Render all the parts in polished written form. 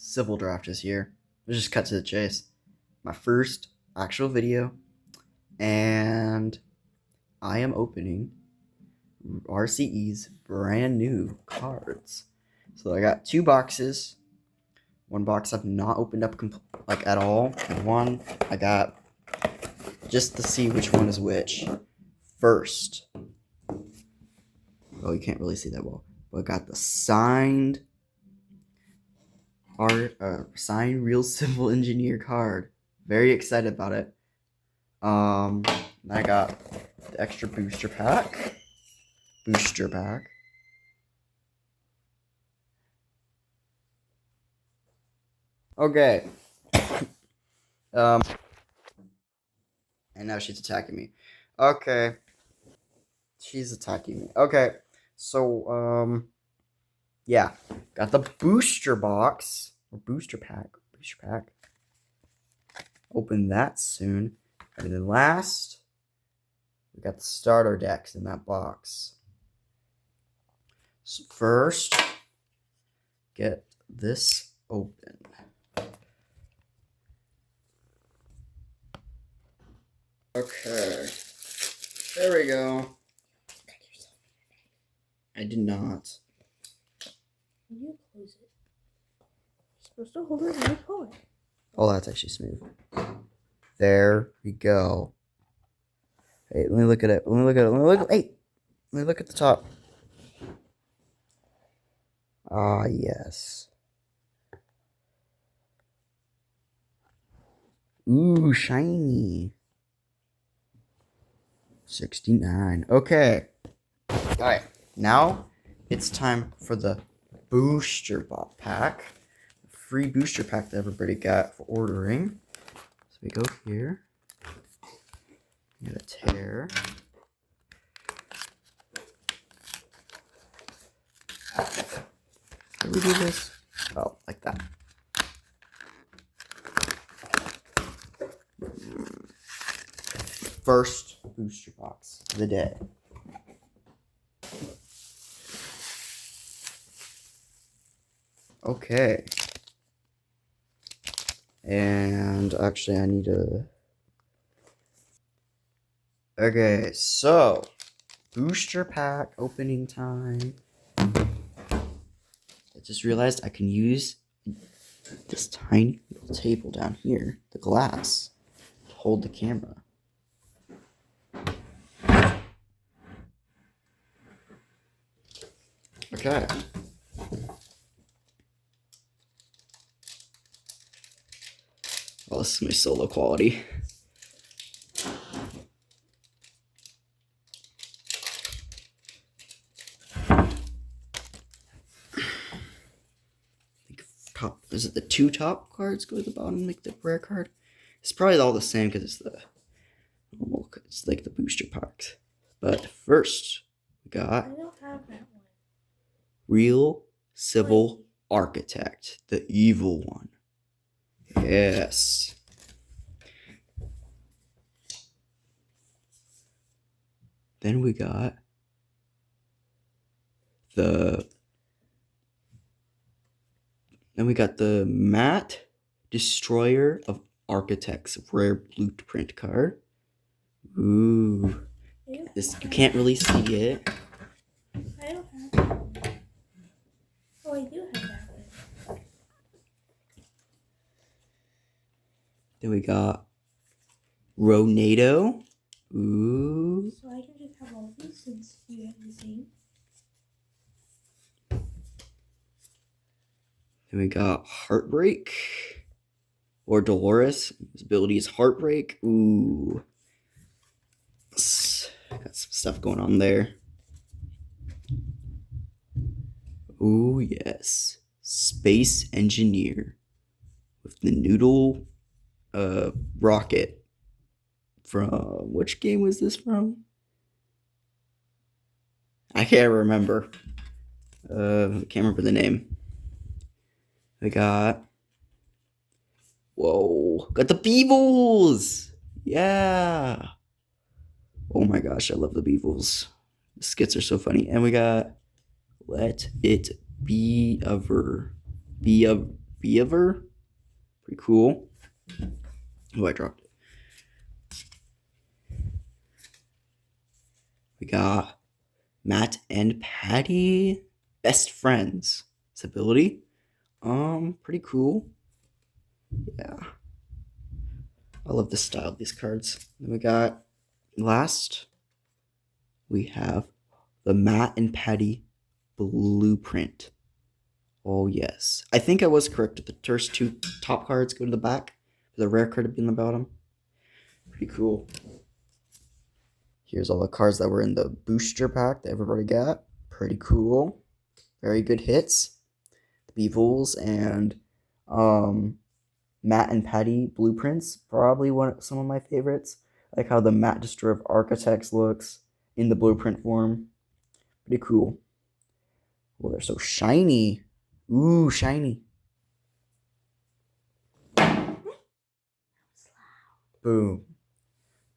civil draft is here. Let's just cut to the chase. My first actual video, and I am opening RCE's brand new cards. So I got two boxes. One box I've not opened up at all, and one I got just to see which one is which. First, you can't really see that well, but I got the signed real civil engineer card. Very excited about it. I got the extra booster pack. Okay. And now she's attacking me. Okay. She's attacking me. Okay. So, yeah. Got the booster box. Or booster pack. Open that soon. And then last, we got the starter decks in that box. So first, get this open. Okay. There we go. I did not. You close it. You're supposed to hold it and pull it. Oh, that's actually smooth. There we go. Hey, let me look at it. Hey, let me look at the top. Ah, yes. Ooh, shiny. 69. Okay. Alright. Now it's time for the booster pack. Free booster pack that everybody got for ordering. So we go here. Get a tear. How do we do this? Oh, like that. First booster box of the day. Okay. And actually, I need to. Okay, so booster pack opening time. I just realized I can use this tiny little table down here, the glass, to hold the camera. Okay. Well, this is my solo quality. Is it the two top cards go to the bottom, like the rare card? It's probably all the same because it's it's like the booster packs. But first, we got I don't have that one. Real Civil Architect, the evil one. Yes. Then we got the Matte Destroyer of Architects rare blueprint card. Ooh. This you can't really see it. I don't have that one. Oh, I do have that one. Then we got Ronado. Ooh. So I can just have all these since you have the same. Then we got Heartbreak. Or Dolores. His ability is Heartbreak. Ooh. Got some stuff going on there. Ooh, yes. Space Engineer. With the Noodle rocket. From which game was this from? I can't remember. Can't remember the name. We got the Beevils! Yeah! Oh my gosh, I love the Beevils. The skits are so funny. And we got Let It Be Ever. Be Fever. Pretty cool. Oh, I dropped it. We got Matt and Patty, best friends. This ability, pretty cool. Yeah, I love the style of these cards. Then we got last. We have the Matt and Patty blueprint. Oh yes, I think I was correct. The first two top cards go to the back. The rare card would be in the bottom. Pretty cool. Here's all the cards that were in the booster pack that everybody got. Pretty cool. Very good hits. The Beevils and Matt and Patty blueprints. Probably some of my favorites. I like how the Matt Destroyer of Architects looks in the blueprint form. Pretty cool. Oh, they're so shiny. Ooh, shiny. Boom.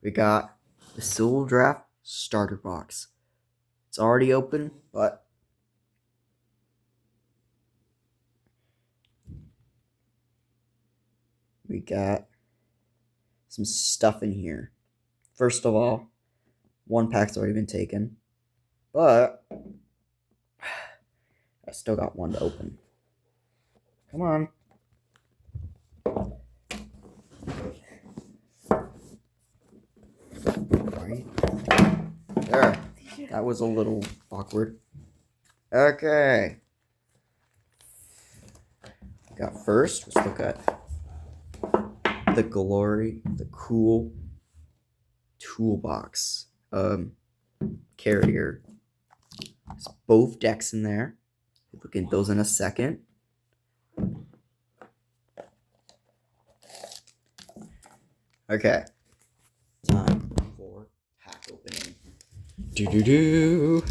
We got the Silver Draft starter box. It's already open, but we got some stuff in here. First of all, one pack's already been taken, but I still got one to open. Come on. Right there. That was a little awkward. Okay. Got first, let's look at the cool toolbox carrier. There's both decks in there. We'll look at those in a second. Okay. Time for pack opening. Do.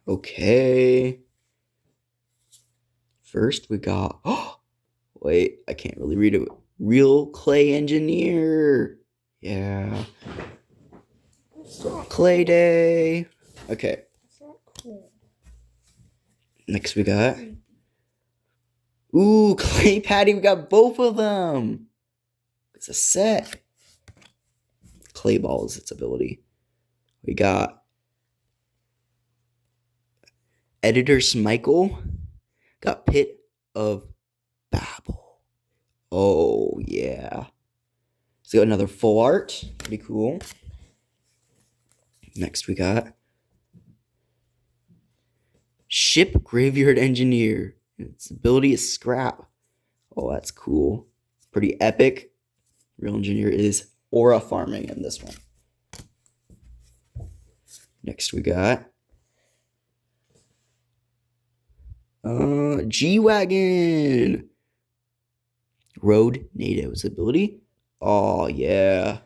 Okay. First we got, oh, wait, I can't really read it. Real Clay Engineer. Yeah. Clay Day. Okay. That's not cool. Next we got, ooh, Clay Patty. We got both of them. It's a set. Clay Ball is its ability. We got Editor Smichael. Got Pit of Babel. Oh, yeah. So got another full art. Pretty cool. Next we got Ship Graveyard Engineer. Its ability is Scrap. Oh, that's cool. Pretty epic. Real Engineer is aura farming in this one. Next we got G-Wagon. Road Native's ability. Oh, yeah.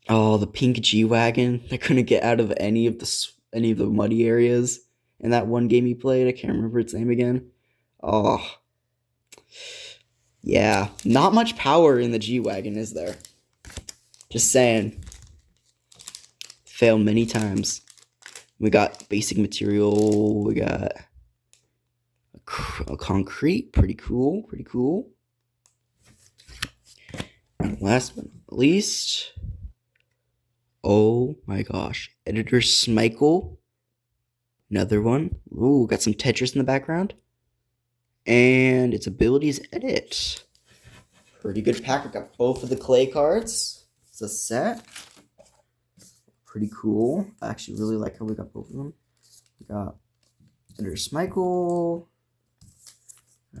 Oh, the pink G-Wagon. I couldn't get out of any of the muddy areas in that one game he played. I can't remember its name again. Oh. Yeah. Not much power in the G-Wagon, is there? Just saying. Failed many times. We got basic material. We got a concrete. Pretty cool. Pretty cool. And last but not least, oh my gosh, Editor Smichael. Another one. Ooh, got some Tetris in the background. And its abilities edit. Pretty good pack. I got both of the clay cards. It's a set. Pretty cool. I actually really like how we got both of them. We got Editor Smichael.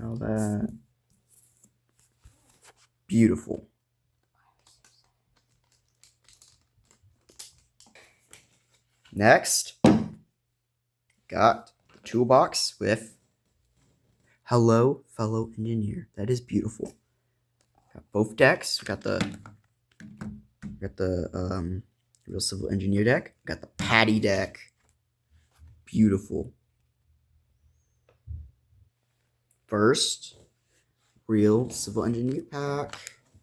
All that. Beautiful. Next, got the toolbox with Hello, Fellow Engineer. That is beautiful. Got both decks. We got the Real Civil Engineer deck. Got the Patty deck. beautiful. First, real civil engineer pack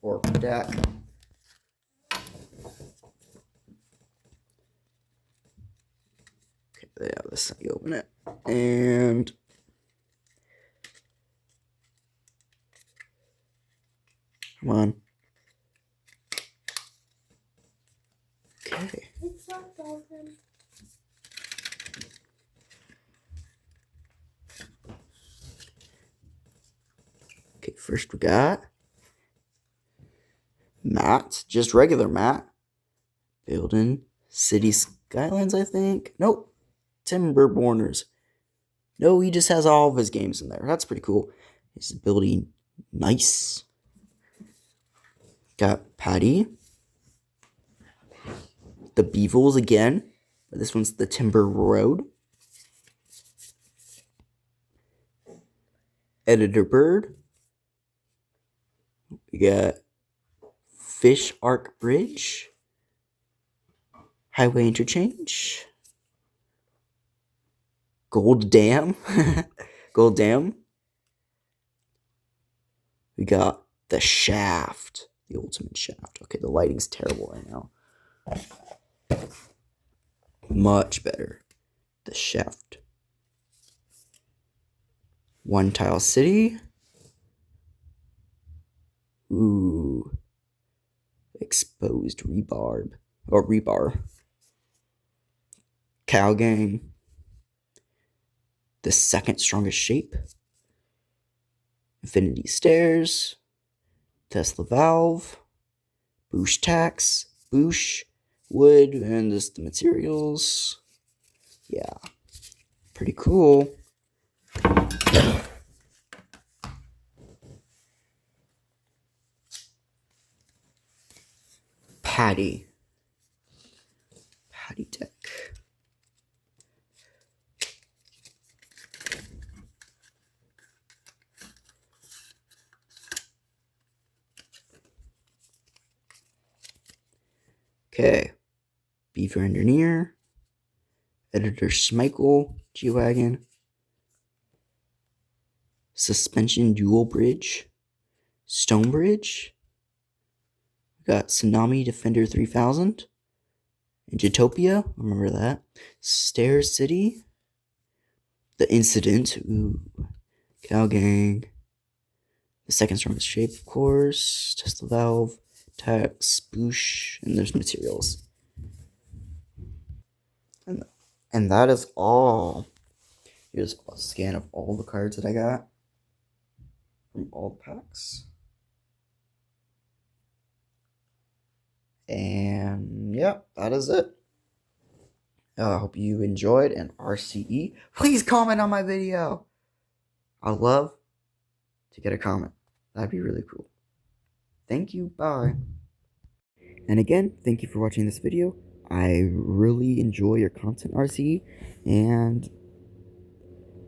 or deck. Okay, yeah, this you open it. And come on. Okay. It's not open. Okay, first we got Matt, just regular Matt. Building City Skylines, I think. Nope. Timberborners. No, he just has all of his games in there. That's pretty cool. He's building nice. Got Patty. The Beevils again. This one's the Timber Road. Editor Bird. We got Fish Arc Bridge. Highway Interchange. Gold Dam. Gold Dam. We got the Shaft. The ultimate shaft. Okay, the lighting's terrible right now. Much better. The Shaft. One Tile City. Ooh. Exposed rebarb. Or rebar. Cow Gang. The second strongest shape. Infinity Stairs. Tesla Valve. Boosh Tax. Boosh. Wood. And just the materials. Yeah. Pretty cool. Patty. Patty deck. Okay. Beaver Engineer. Editor Schmeichel. G-Wagon. Suspension Dual Bridge. Stone Bridge. We got Tsunami Defender 3000. Jitopia. Remember that. Stairs City. The Incident. Ooh. Cow Gang. The second strongest shape, of course. Tesla Valve. Tax. Boosh. And there's materials. And that is all. Here's a scan of all the cards that I got from all the packs. And yeah, that is it. I hope you enjoyed an RCE. Please comment on my video. I'd love to get a comment. That'd be really cool. Thank you. Bye. And again, thank you for watching this video. I really enjoy your content, RCE, and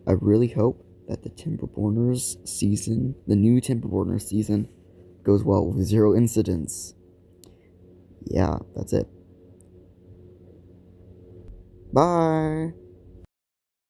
I really hope that the Timberborners season, the new Timberborners season, goes well with 0 incidents. Yeah, that's it. Bye.